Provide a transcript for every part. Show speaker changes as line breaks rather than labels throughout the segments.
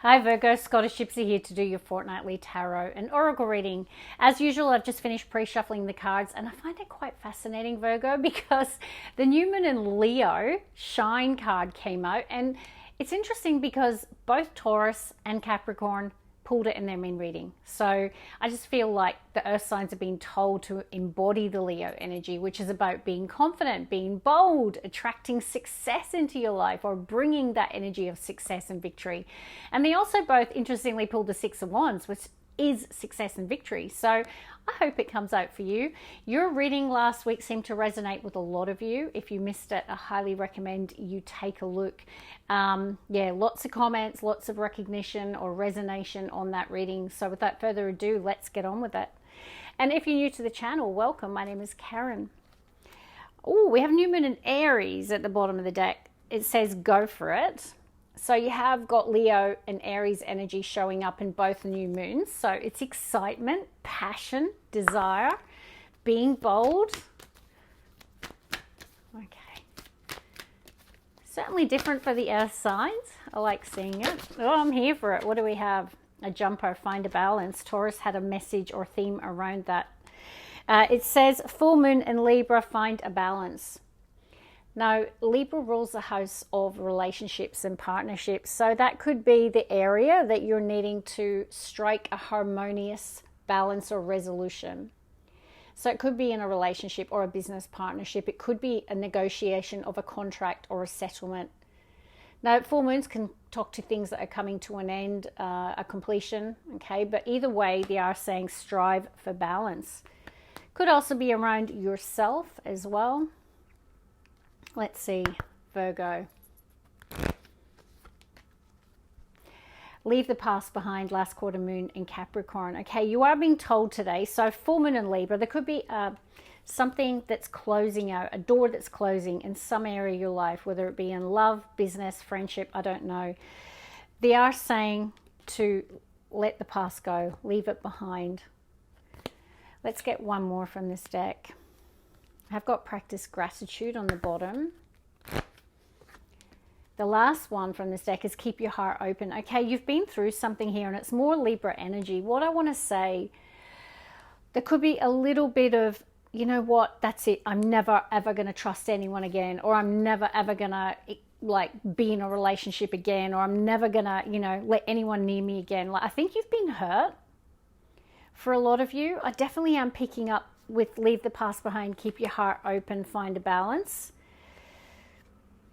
Hi Virgo, Scottish Gypsy here to do your fortnightly tarot and oracle reading. As usual, I've just finished pre-shuffling the cards and I find it quite fascinating, Virgo, because the new moon in Leo shine card came out, and it's interesting because both Taurus and Capricorn pulled it in their main reading. So I just feel like the earth signs are being told to embody the Leo energy, which is about being confident, being bold, attracting success into your life, or bringing that energy of success and victory. And they also both interestingly pulled the Six of Wands, which is success and victory. So I hope it comes out for you. Your reading last week seemed to resonate with a lot of you. If you missed it, I highly recommend you take a look. Lots of comments, lots of recognition or resonation on that reading. So without further ado, let's get on with it. And if you're new to the channel, welcome. My name is Karen. Oh, we have new moon in Aries at the bottom of the deck. It says go for it. So you have got Leo and Aries energy showing up in both new moons. So it's excitement, passion, desire, being bold. Okay. Certainly different for the earth signs. I like seeing it. Oh, I'm here for it. What do we have? A jumper, find a balance. Taurus had a message or theme around that. It says full moon in Libra, find a balance. Now, Libra rules the house of relationships and partnerships. So that could be the area that you're needing to strike a harmonious balance or resolution. So it could be in a relationship or a business partnership. It could be a negotiation of a contract or a settlement. Now, full moons can talk to things that are coming to an end, a completion, okay? But either way, they are saying strive for balance. Could also be around yourself as well. Let's see, Virgo. Leave the past behind, last quarter moon in Capricorn. Okay, you are being told today, so full moon in Libra, there could be something that's closing out, a door that's closing in some area of your life, whether it be in love, business, friendship, I don't know. They are saying to let the past go, leave it behind. Let's get one more from this deck. I've got practice gratitude on the bottom. The last one from this deck is keep your heart open. Okay, you've been through something here and it's more Libra energy. What I want to say, there could be a little bit of, you know what, that's it. I'm never ever going to trust anyone again, or I'm never ever going to be in a relationship again, or I'm never going to, let anyone near me again. I think you've been hurt for a lot of you. I definitely am picking up with leave the past behind, keep your heart open, find a balance.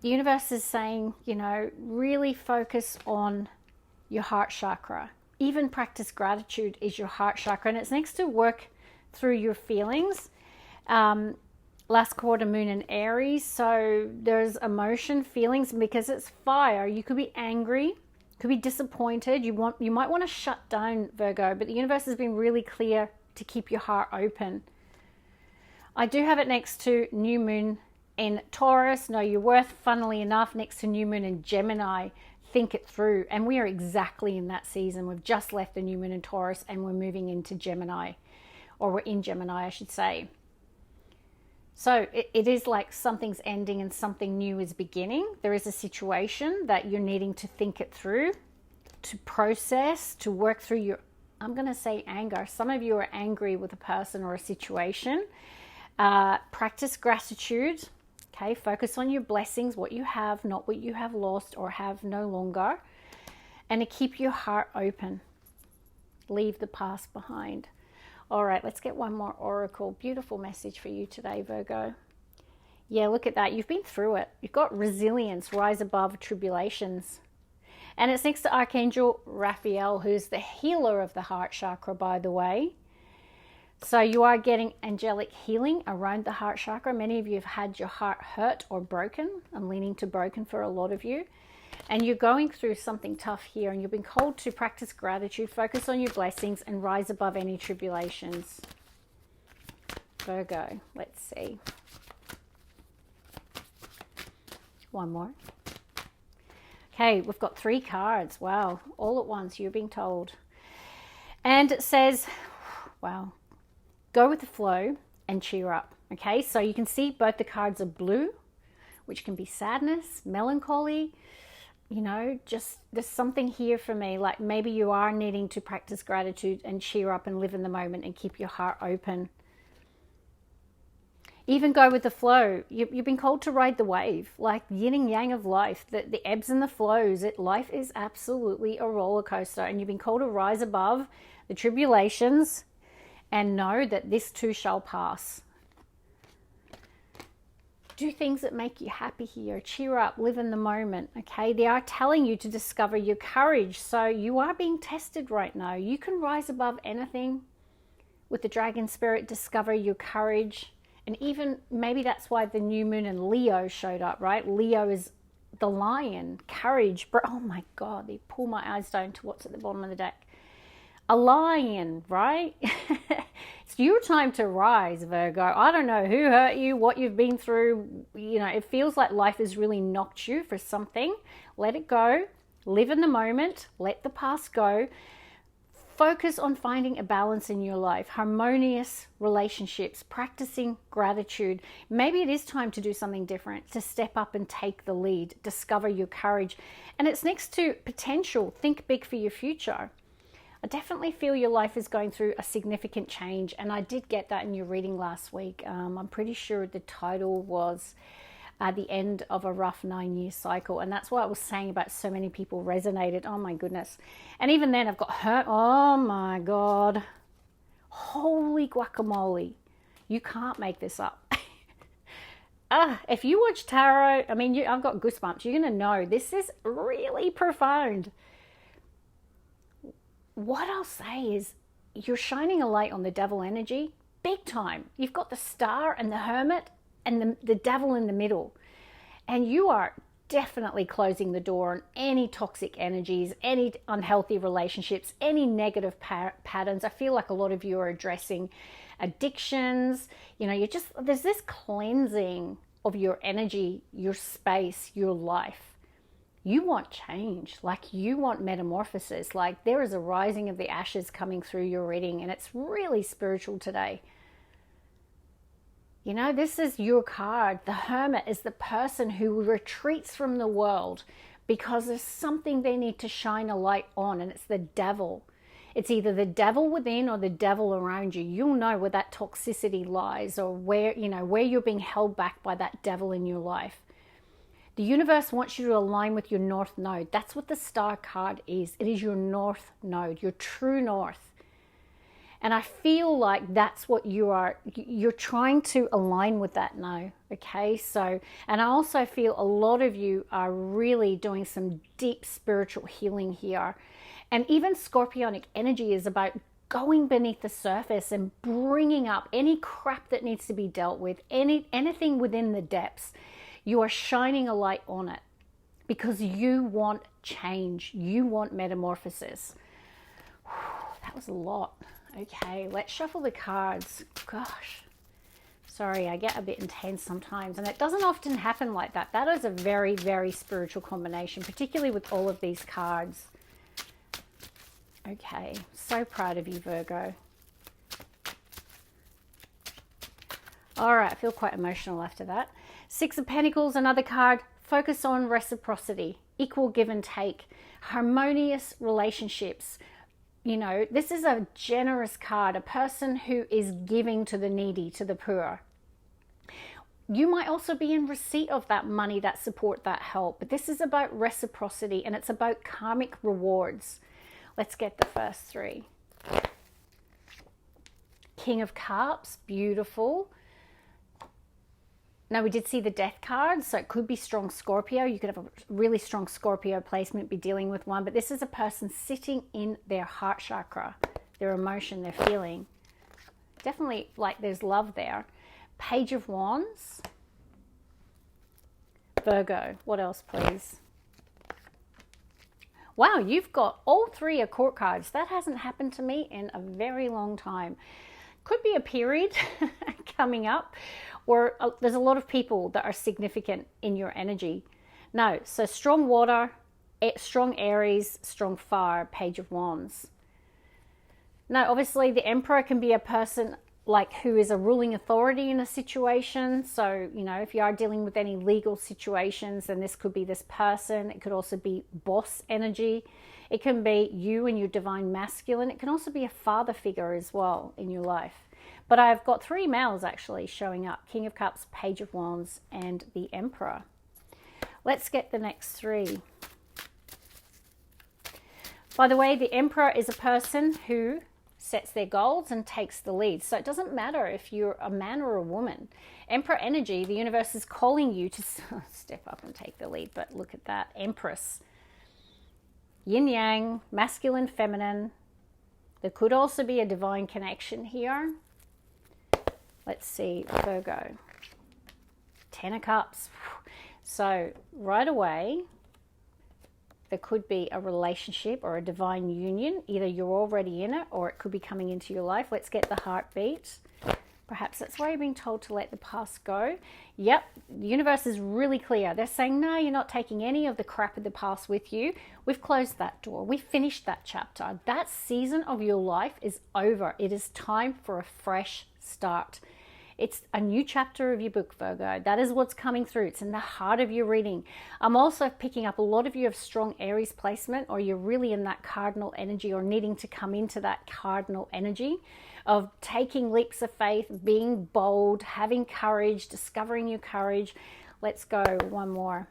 The universe is saying, really focus on your heart chakra. Even practice gratitude is your heart chakra, and it's next to work through your feelings. Last quarter moon in Aries, so there's emotion, feelings, because it's fire. You could be angry, could be disappointed. You might want to shut down, Virgo, but the universe has been really clear to keep your heart open. I do have it next to new moon in Taurus. Know your worth, funnily enough, next to new moon in Gemini. Think it through. And we are exactly in that season. We've just left the new moon in Taurus and we're moving into Gemini. Or we're in Gemini, I should say. So it is like something's ending and something new is beginning. There is a situation that you're needing to think it through, to process, to work through your, I'm going to say anger. Some of you are angry with a person or a situation. Practice gratitude. Okay, focus on your blessings, what you have, not what you have lost or have no longer. And to keep your heart open. Leave the past behind. All right, let's get one more oracle. Beautiful message for you today, Virgo. Yeah, look at that. You've been through it. You've got resilience, rise above tribulations. And it's next to Archangel Raphael, who's the healer of the heart chakra, by the way. So you are getting angelic healing around the heart chakra. Many of you have had your heart hurt or broken. I'm leaning to broken for a lot of you. And you're going through something tough here, and you've been called to practice gratitude, focus on your blessings, and rise above any tribulations. Virgo, let's see. One more. Okay, we've got 3 cards. Wow, all at once, you're being told. And it says, wow, go with the flow and cheer up. Okay, so you can see both the cards are blue, which can be sadness, melancholy, you know, just there's something here for me. Like maybe you are needing to practice gratitude and cheer up and live in the moment and keep your heart open. Even go with the flow. You've been called to ride the wave, like yin and yang of life, the ebbs and the flows. Life is absolutely a roller coaster, and you've been called to rise above the tribulations and know that this too shall pass. Do things that make you happy here. Cheer up, live in the moment, okay? They are telling you to discover your courage. So you are being tested right now. You can rise above anything with the dragon spirit, discover your courage. And even maybe that's why the new moon in Leo showed up, right? Leo is the lion, courage. Oh my God, they pull my eyes down to what's at the bottom of the deck. A lion, right? It's your time to rise, Virgo. I don't know who hurt you, what you've been through. You know, it feels like life has really knocked you for something. Let it go. Live in the moment. Let the past go. Focus on finding a balance in your life, harmonious relationships, practicing gratitude. Maybe it is time to do something different, to step up and take the lead, discover your courage. And it's next to potential. Think big for your future. I definitely feel your life is going through a significant change, and I did get that in your reading last week. I'm pretty sure the title was the end of a rough 9-year cycle, and that's what I was saying about so many people resonated. Oh my goodness. And even then I've got hurt. Oh my God, holy guacamole, you can't make this up. If you watch tarot, I mean, I've got goosebumps. You're gonna know this is really profound. What I'll say is you're shining a light on the devil energy big time. You've got the star and the hermit and the devil in the middle. And you are definitely closing the door on any toxic energies, any unhealthy relationships, any negative patterns. I feel like a lot of you are addressing addictions. You know, there's this cleansing of your energy, your space, your life. You want change, like you want metamorphosis, like there is a rising of the ashes coming through your reading, and it's really spiritual today. You know, this is your card. The hermit is the person who retreats from the world because there's something they need to shine a light on, and it's the devil. It's either the devil within or the devil around you. You'll know where that toxicity lies, or where you're being held back by that devil in your life. The universe wants you to align with your north node. That's what the star card is. It is your north node, your true north. And I feel like that's what you're trying to align with that now, okay? So, and I also feel a lot of you are really doing some deep spiritual healing here. And even Scorpionic energy is about going beneath the surface and bringing up any crap that needs to be dealt with, anything within the depths. You are shining a light on it because you want change. You want metamorphosis. That was a lot. Okay, let's shuffle the cards. Gosh, sorry, I get a bit intense sometimes, and it doesn't often happen like that. That is a very, very spiritual combination, particularly with all of these cards. Okay, so proud of you, Virgo. All right, I feel quite emotional after that. Six of Pentacles, another card. Focus on reciprocity, equal give and take, harmonious relationships. You know, this is a generous card, a person who is giving to the needy, to the poor. You might also be in receipt of that money, that support, that help. But this is about reciprocity, and it's about karmic rewards. Let's get the first three. King of Cups, beautiful. Now, we did see the Death card, so it could be strong Scorpio. You could have a really strong Scorpio placement, be dealing with one. But this is a person sitting in their heart chakra, their emotion, their feeling. Definitely like there's love there. Page of Wands. Virgo, what else, please? Wow, you've got all three of court cards. That hasn't happened to me in a very long time. Could be a period coming up, or there's a lot of people that are significant in your energy. No, so strong water, strong Aries, strong fire, Page of Wands. Now, obviously, the Emperor can be a person like who is a ruling authority in a situation. So, you know, if you are dealing with any legal situations, then this could be this person. It could also be boss energy. It can be you and your divine masculine. It can also be a father figure as well in your life. But I've got 3 males actually showing up: King of Cups, Page of Wands, and the Emperor. Let's get the next 3. By the way, the Emperor is a person who sets their goals and takes the lead. So it doesn't matter if you're a man or a woman. Emperor energy, the universe is calling you to step up and take the lead. But look at that, Empress. Yin yang, masculine, feminine. There could also be a divine connection here. Let's see, Virgo. 10 of Cups. So right away, there could be a relationship or a divine union. Either you're already in it or it could be coming into your life. Let's get the heartbeat. Perhaps that's why you're being told to let the past go. Yep, the universe is really clear. They're saying, no, you're not taking any of the crap of the past with you. We've closed that door. We finished that chapter. That season of your life is over. It is time for a fresh start. It's a new chapter of your book, Virgo. That is what's coming through. It's in the heart of your reading. I'm also picking up a lot of you have strong Aries placement, or you're really in that cardinal energy, or needing to come into that cardinal energy of taking leaps of faith, being bold, having courage, discovering your courage. Let's go one more.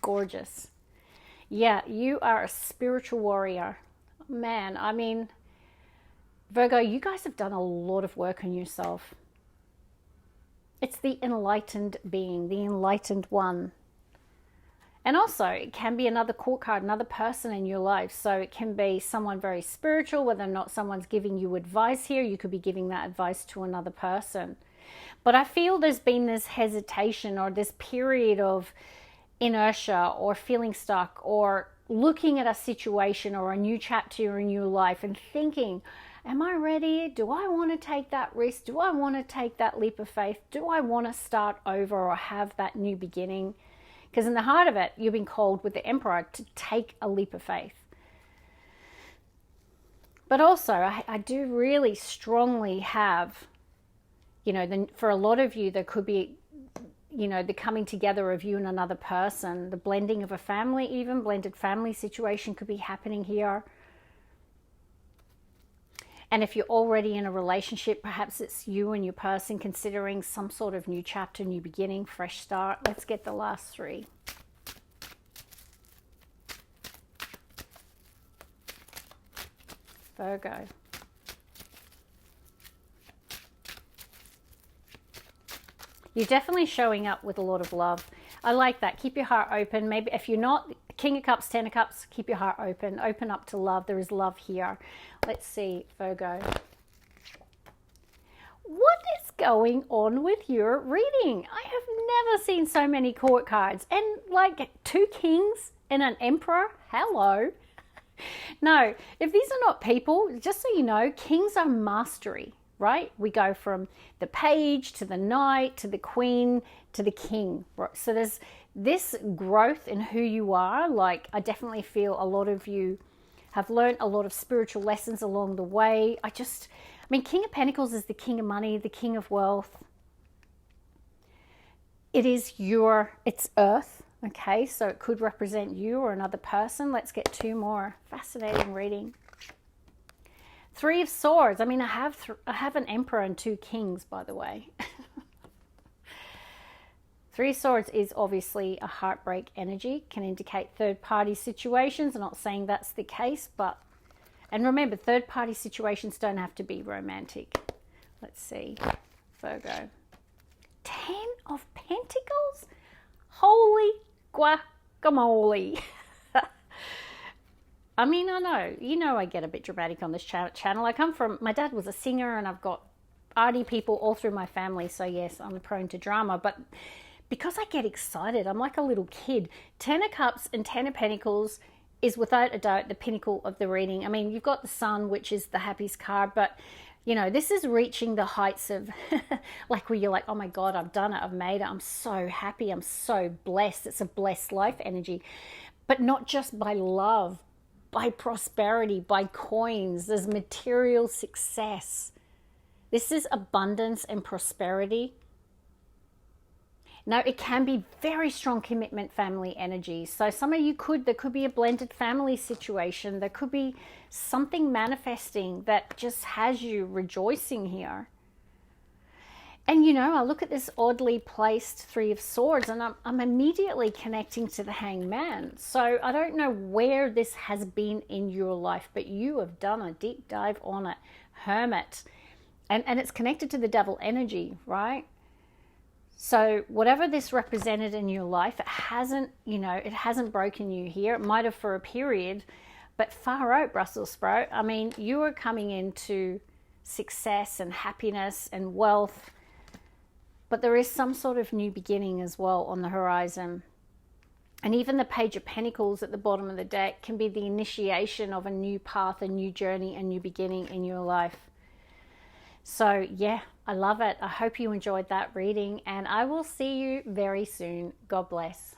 Gorgeous. Yeah, you are a spiritual warrior. Man, I mean, Virgo, you guys have done a lot of work on yourself. It's the enlightened being, the enlightened one. And also, it can be another court card, another person in your life. So it can be someone very spiritual, whether or not someone's giving you advice here. You could be giving that advice to another person. But I feel there's been this hesitation or this period of inertia or feeling stuck or looking at a situation or a new chapter in your life and thinking, am I ready? Do I want to take that risk? Do I want to take that leap of faith? Do I want to start over or have that new beginning? Because in the heart of it, you've been called with the Emperor to take a leap of faith. But also, I do really strongly have, you know, for a lot of you, there could be, you know, the coming together of you and another person, the blending of a family, even blended family situation could be happening here. And if you're already in a relationship, perhaps it's you and your person considering some sort of new chapter, new beginning, fresh start. Let's get the last 3. Virgo. You're definitely showing up with a lot of love. I like that. Keep your heart open. Maybe if you're not, King of Cups, 10 of Cups, keep your heart open. Open up to love. There is love here. Let's see, Virgo. What is going on with your reading? I have never seen so many court cards. And like 2 kings and an emperor. Hello. No, if these are not people, just so you know, kings are mastery, right? We go from the page to the knight to the queen to the king. So there's this growth in who you are. Like, I definitely feel a lot of you have learned a lot of spiritual lessons along the way. I mean, King of Pentacles is the king of money, the king of wealth. It's earth. Okay, so it could represent you or another person. Let's get 2 more. Fascinating reading. 3 of Swords. I mean, I have an Emperor and 2 Kings, by the way. 3 of Swords is obviously a heartbreak energy. Can indicate third-party situations. I'm not saying that's the case, but... And remember, third-party situations don't have to be romantic. Let's see. Virgo. 10 of Pentacles? Holy guacamole. I mean, I know. You know I get a bit dramatic on this channel. My dad was a singer and I've got arty people all through my family. So yes, I'm prone to drama. But because I get excited, I'm like a little kid. 10 of Cups and 10 of Pentacles is without a doubt the pinnacle of the reading. I mean, you've got the Sun, which is the happiest card. But, you know, this is reaching the heights of like where you're like, oh my God, I've done it. I've made it. I'm so happy. I'm so blessed. It's a blessed life energy. But not just by love, by prosperity, by coins. There's material success. This is abundance and prosperity. Now, it can be very strong commitment family energy. So some of you there could be a blended family situation. There could be something manifesting that just has you rejoicing here. And you know, I look at this oddly placed Three of Swords and I'm immediately connecting to the Hangman. So I don't know where this has been in your life, but you have done a deep dive on it. Hermit. And it's connected to the Devil energy, right? So whatever this represented in your life, it hasn't, you know, it hasn't broken you here. It might have for a period, but far out, Brussels sprout. I mean, you are coming into success and happiness and wealth, but there is some sort of new beginning as well on the horizon. And even the Page of Pentacles at the bottom of the deck can be the initiation of a new path, a new journey, a new beginning in your life. So yeah, I love it. I hope you enjoyed that reading, and I will see you very soon. God bless.